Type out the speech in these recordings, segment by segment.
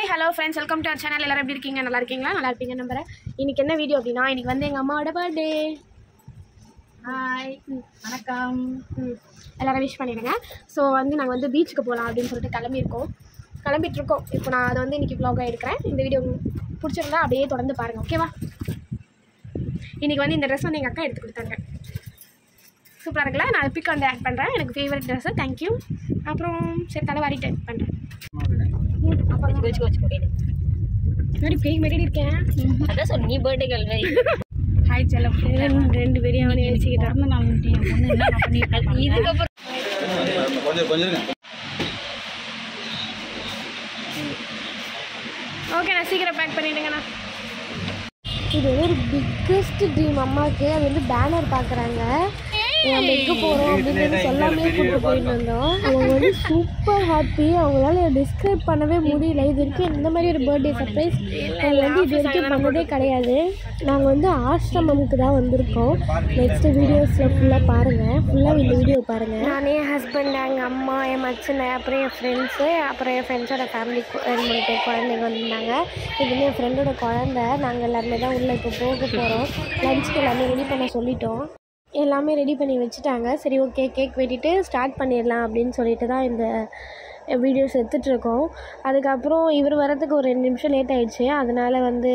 Hi hello friends, welcome to our channel. எல்லோரும் எப்படி இருக்கீங்க? நல்லா இருக்கீங்களா? நல்லா இருப்பீங்க நம்புறேன். இன்றைக்கி என்ன வீடியோ அப்படின்னா, இன்றைக்கி வந்து எங்கள் அம்மாவோட பர்த்டே. ஹாய், வணக்கம். எல்லோரும் விஷ் பண்ணிடுங்க. ஸோ வந்து நாங்கள் வந்து பீச்சுக்கு போகலாம் அப்படின்னு சொல்லிட்டு கிளம்பிட்டுருக்கோம். இப்போ நான் அதை வந்து இன்றைக்கி வ்ளாகாக எடுக்கிறேன். இந்த வீடியோ பிடிச்சிருந்தா அப்படியே தொடர்ந்து பாருங்கள், ஓகேவா? இன்றைக்கி வந்து இந்த ட்ரெஸ் வந்து எங்கள் அக்கா எடுத்து கொடுத்தாங்க. சூப்பராக இருக்குல்ல? நான் பிக் வந்து ஆட் பண்ணுறேன். எனக்கு ஃபேவரட் ட்ரெஸ்ஸு. தேங்க்யூ. அப்புறம் சரி, தலை வாரிட்டு ஆட் பண்ணுறேன். முன்னாடி பேய் மாதிரி இருக்கேன். அதான் சொன்ன நீ பர்த்டே கேர்ள் மாதிரி. ஹாய் செல்லம். ரெண்டு பேரையும் அவனே வச்சுக்கிட்டான். பிறந்த நாள் என் பொண்ணு என்ன பண்ணியிருக்காங்க இதுக்கப்புறம் ஓகே, நான் சீக்கிரம் பேக் பண்ணிவிடுங்கண்ணா. இது வந்து ஒரு பிக்கஸ்ட் ட்ரீம் அம்மாவுக்கு. அது வந்து பேனர் பார்க்குறாங்க. நம்ம எங்கே போகிறோம் அப்படின்னு சொல்லாமே கூப்பிட்டு போயிட்டு வந்தோம். அவங்க வந்து சூப்பர் ஹாப்பி. அவங்களால டிஸ்கிரைப் பண்ணவே முடியல. இது வரைக்கும் இந்த மாதிரி ஒரு பர்த்டே சர்ப்ரைஸ் நாங்கள் வந்து இது வரைக்கும் பண்ணதே கிடையாது. நாங்கள் வந்து ஆசிரமமுக்கு தான் வந்திருக்கோம். நெக்ஸ்ட்டு வீடியோஸில் ஃபுல்லாக பாருங்கள். ஃபுல்லாக இந்த வீடியோ பாருங்கள். நானே, என் ஹஸ்பண்ட், எங்கள் அம்மா, என் மச்சனை, அப்புறம் என் ஃப்ரெண்ட்ஸு, அப்புறம் என் ஃப்ரெண்ட்ஸோட ஃபேமிலி 2-3 பேர் குழந்தைங்க வந்திருந்தாங்க. இது வந்து என் ஃப்ரெண்டோட குழந்தை. நாங்கள் எல்லாருமே தான் உள்ளே இப்போ போக போகிறோம். லஞ்சுக்கு எல்லாமே ரெடி பண்ண சொல்லிட்டோம். எல்லாமே ரெடி பண்ணி வச்சுட்டாங்க. சரி, ஓகே, கேக் வெட்டிட்டு ஸ்டார்ட் பண்ணிடலாம் அப்படின்னு சொல்லிட்டு தான் இந்த வீடியோஸ் எடுத்துகிட்ருக்கோம். அதுக்கப்புறம் இவர் வரதுக்கு ஒரு 2 நிமிஷம் லேட் ஆகிடுச்சு. அதனால் வந்து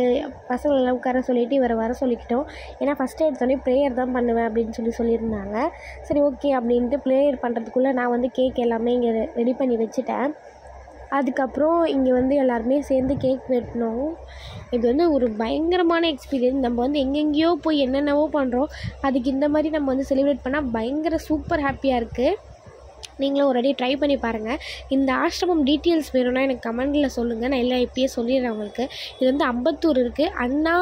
பசங்களெல்லாம் உட்கார சொல்லிவிட்டு இவரை வர சொல்லிக்கிட்டோம். ஏன்னா ஃபஸ்ட்டு எடுத்தோடனே ப்ரேயர் தான் பண்ணுவேன் அப்படின்னு சொல்லியிருந்தாங்க. சரி, ஓகே அப்படின்ட்டு ப்ரேயர் பண்ணுறதுக்குள்ளே நான் வந்து கேக் எல்லாமே இங்கே ரெடி பண்ணி வச்சுட்டேன். அதுக்கப்புறம் இங்கே வந்து எல்லாருமே சேர்ந்து கேக் வெட்டினோம். இது வந்து ஒரு பயங்கரமான எக்ஸ்பீரியன்ஸ். நம்ம வந்து எங்கெங்கேயோ போய் என்னென்னவோ பண்ணுறோம். அதுக்கு இந்த மாதிரி நம்ம வந்து செலிப்ரேட் பண்ணால் பயங்கர சூப்பர் ஹாப்பியாக இருக்குது. நீங்களும் ஒரு ட்ரை பண்ணி பாருங்கள். இந்த ஆசிரமம் டீட்டெயில்ஸ் வேணும்னா எனக்கு கமெண்டில் சொல்லுங்கள். நான் எல்லாம் இப்பயே சொல்லிடுறேன் உங்களுக்கு. இது வந்து அம்பத்தூர் இருக்குது. அண்ணா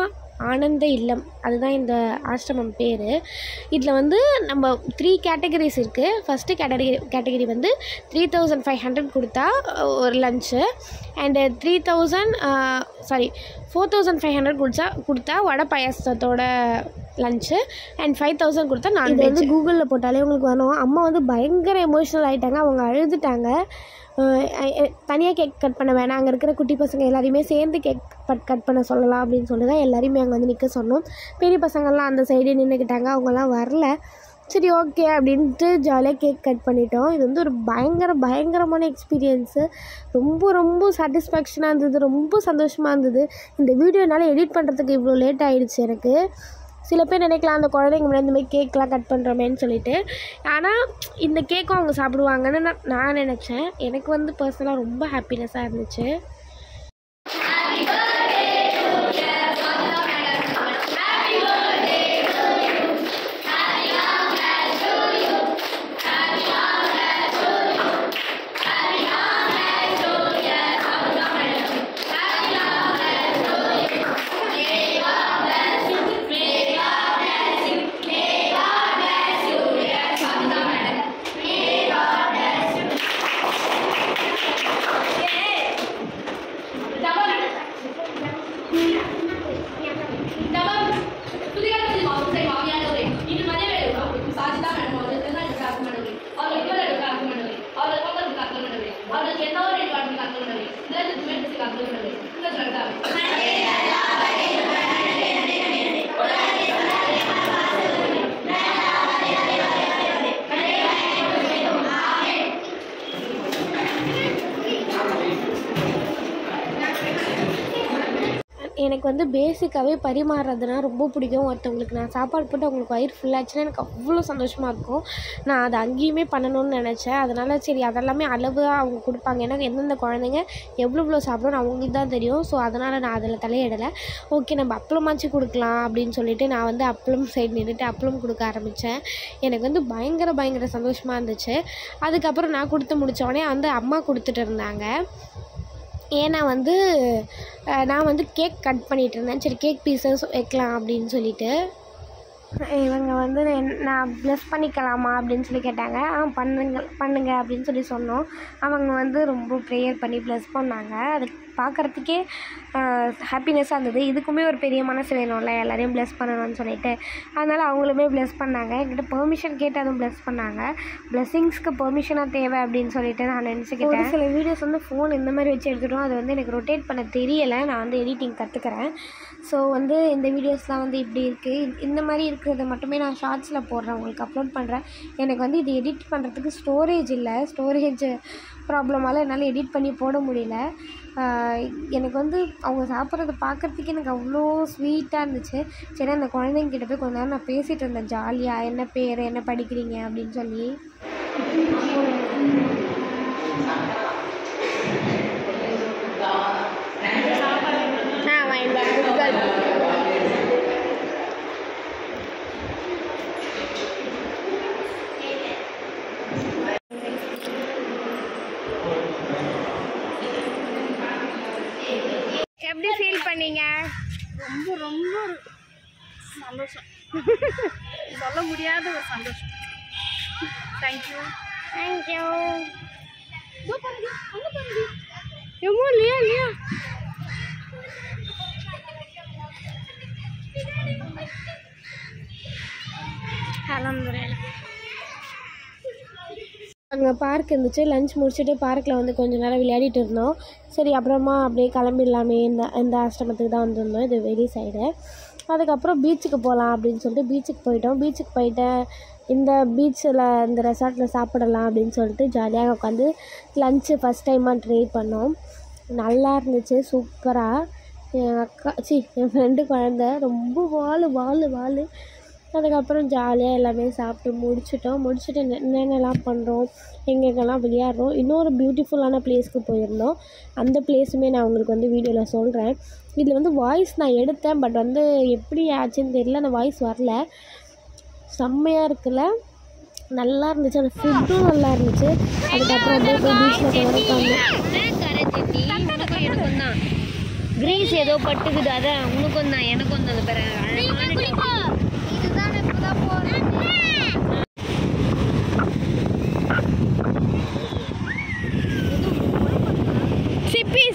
ஆனந்த இல்லம், அதுதான் இந்த ஆசிரமம் பேர். இதில் வந்து நம்ம 3 கேட்டகரிஸ் இருக்குது. ஃபஸ்ட்டு கேட்டகரி வந்து 3500 கொடுத்தா ஒரு லஞ்சு, அண்டு 4500 கொடுத்தா வடை பாயாசத்தோட லஞ்சு, அண்ட் 5000 கொடுத்தா நான்வெஜ். வந்து கூகுளில் போட்டாலே உங்களுக்கு வரும். அம்மா வந்து பயங்கர எமோஷ்னல் ஆகிட்டாங்க. அவங்க அழுதுட்டாங்க. தனியாக கேக் கட் பண்ண வேணாம், அங்கே இருக்கிற குட்டி பசங்க எல்லாரையுமே சேர்ந்து கேக் கட் பண்ண சொல்லலாம் அப்படின்னு சொல்லி தான் எல்லாரையுமே அங்கே வந்து நிற்க சொன்னோம். பெரிய பசங்கள்லாம் அந்த சைடு நின்றுக்கிட்டாங்க. அவங்கெல்லாம் வரல. சரி, ஓகே அப்படின்ட்டு ஜாலியாக கேக் கட் பண்ணிட்டோம். இது வந்து ஒரு பயங்கரமான எக்ஸ்பீரியன்ஸு. ரொம்ப சாட்டிஸ்ஃபேக்ஷனாக இருந்தது. ரொம்ப சந்தோஷமாக இருந்தது. இந்த வீடியோனால எடிட் பண்ணுறதுக்கு இவ்வளோ லேட் ஆகிடுச்சு எனக்கு. சில பேர் நினைக்கலாம் அந்த குழந்தைங்க முன்னாடி இந்த மாதிரி கேக்லாம் கட் பண்ணுறோமேன்னு சொல்லிட்டு. ஆனால் இந்த கேக்கும் அவங்க சாப்பிடுவாங்கன்னு நான் நினச்சேன். எனக்கு வந்து பர்சனலாக ரொம்ப ஹாப்பினஸ்ஸாக இருந்துச்சு. எனக்கு வந்து பேசிக்காகவே பரிமாறுறதுனா ரொம்ப பிடிக்கும். ஒருத்தவங்களுக்கு நான் சாப்பாடு போட்டு அவங்களுக்கு வயிறு ஃபுல்லாச்சுன்னா எனக்கு அவ்வளோ சந்தோஷமாக இருக்கும். நான் அதை அங்கேயுமே பண்ணணும்னு நினச்சேன். அதனால் சரி, அதெல்லாமே அளவாக அவங்க கொடுப்பாங்க. ஏன்னா எந்தெந்த குழந்தைங்க எவ்வளோ சாப்பிடணும்னு அவங்களுக்கு தான் தெரியும். ஸோ அதனால் நான் அதில் தலையிடலை. ஓகே, நம்ம அப்பளமாச்சு கொடுக்கலாம் அப்படின்னு சொல்லிட்டு நான் வந்து அப்பளம் சைடு நின்றுட்டு அப்பளம் கொடுக்க ஆரம்பித்தேன். எனக்கு வந்து பயங்கர சந்தோஷமாக இருந்துச்சு. அதுக்கப்புறம் நான் கொடுத்து முடித்தோடனே வந்து அம்மா கொடுத்துட்டு இருந்தாங்க. ஏன்னா வந்து நான் வந்து கேக் கட் பண்ணிகிட்டு இருந்தேன். சரி, கேக் பீஸஸ் வைக்கலாம் அப்படின்னு சொல்லிட்டு இவங்க வந்து நான் ப்ளஸ் பண்ணிக்கலாமா அப்படின்னு சொல்லி கேட்டாங்க. பண்ணுங்க அப்படின்னு சொல்லி சொன்னோம். அவங்க வந்து ரொம்ப ப்ரேயர் பண்ணி ப்ளஸ் பண்ணாங்க. பார்க்குறதுக்கே ஹாப்பினஸ்ஸாக இருந்தது. இதுக்குமே ஒரு பெரிய மனசு வேணும்ல, எல்லாரையும் ப்ளெஸ் பண்ணணும்னு சொல்லிட்டு. அதனால் அவங்களுமே ப்ளெஸ் பண்ணாங்க. என்கிட்ட பெர்மிஷன் கேட்டு அதுவும் ப்ளெஸ் பண்ணாங்க. ப்ளெஸ்ஸிங்ஸ்க்கு பெர்மிஷனாக தேவை அப்படின்னு சொல்லிட்டு நான் நினச்சிக்கிட்டேன். ஒரு சில வீடியோஸ் வந்து ஃபோன் இந்த மாதிரி வச்சு எடுத்துட்டோம், அது வந்து எனக்கு ரொட்டேட் பண்ண தெரியலை. நான் வந்து எடிட்டிங் கற்றுக்கிறேன். ஸோ வந்து இந்த வீடியோஸ்லாம் வந்து இப்படி இருக்குது. இந்த மாதிரி இருக்கிறத மட்டுமே நான் ஷார்ட்ஸில் போடுறேன், உங்களுக்கு அப்லோட் பண்ணுறேன். எனக்கு வந்து இது எடிட் பண்ணுறதுக்கு ஸ்டோரேஜ் இல்லை. ஸ்டோரேஜ் ப்ராப்ளமால் என்னால் எடிட் பண்ணி போட முடியல. எனக்கு வந்து அவங்க சாப்பிட்றத பார்க்குறதுக்கு எனக்கு அவ்வளோ ஸ்வீட்டாக இருந்துச்சு. சரி, அந்த குழந்தைங்கிட்ட போய் கொஞ்ச நேரம் நான் பேசிகிட்டு இருந்தேன் ஜாலியாக. என்ன பேர், என்ன படிக்கிறீங்க அப்படின்னு சொல்லி. எப்படி ஃபீல் பண்ணீங்க? ரொம்ப ரொம்ப சந்தோஷம். சொல்ல முடியாத ஒரு சந்தோஷம். தேங்க்யூ. தேங்க்யூ. எம்மோ இல்லையா இல்லையா அங்கே பார்க் இருந்துச்சு. லஞ்ச் முடிச்சுட்டு பார்க்கில் வந்து கொஞ்சம் நேரம் விளையாடிட்டு இருந்தோம். சரி, அப்புறமா அப்படியே கிளம்பிடலாமே, இந்த ஆசிரமத்துக்கு தான் வந்திருந்தோம், இது வெளி சைடு. அதுக்கப்புறம் பீச்சுக்கு போகலாம் அப்படின்னு சொல்லிட்டு பீச்சுக்கு போயிட்டோம். பீச்சுக்கு போயிட்டு இந்த பீச்சில் இந்த ரெசார்ட்டில் சாப்பிடலாம் அப்படின்னு சொல்லிட்டு ஜாலியாக உட்காந்து லஞ்சு ஃபஸ்ட் டைமாக ட்ரை பண்ணோம். நல்லா இருந்துச்சு, சூப்பராக. என் அக்கா என் ஃப்ரெண்டு குழந்த ரொம்ப வால். அதுக்கப்புறம் ஜாலியாக எல்லாமே சாப்பிட்டு முடிச்சுட்டு என்னென்னலாம் பண்ணுறோம், எங்கெங்கெல்லாம் விளையாடுறோம். இன்னொரு பியூட்டிஃபுல்லான பிளேஸ்க்கு போயிருந்தோம். அந்த பிளேஸுமே நான் உங்களுக்கு வந்து வீடியோவில் சொல்கிறேன். இதில் வந்து வாய்ஸ் நான் எடுத்தேன், பட் வந்து எப்படி ஆச்சுன்னு தெரியல, அந்த வாய்ஸ் வரல. செம்மையாக இருக்குல்ல, நல்லா இருந்துச்சு. அந்த ஃபுட்டும் நல்லா இருந்துச்சு. அதுக்கப்புறம் அப்படியே போய் பீச்சில் எனக்கும் தான் கிரீஸ் ஏதோ பட்டுக்குது, அதான் உனக்கும் தான் எனக்கும் தான்.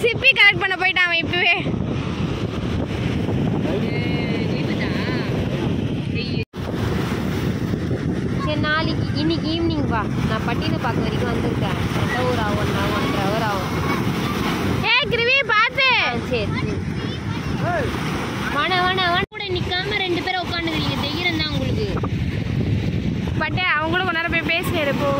சிப்பி கலெக்ட் பண்ண போயிட்டான் அவன் இப்பவே. சரி, நாளைக்கு இன்னைக்கு ஈவினிங் வா. நான் பட்டின பார்க்க வரைக்கும் வந்திருக்கேன். 1 hour ஆகும். கிருவி பார்த்து. சரி வாணா கூட நிற்காம 2 பேரும் உட்காந்துக்கிறீங்க. தைரியம் தான் உங்களுக்கு. பட் அவங்களும் கொஞ்ச நேரம் போய் பேசினேன். இப்போ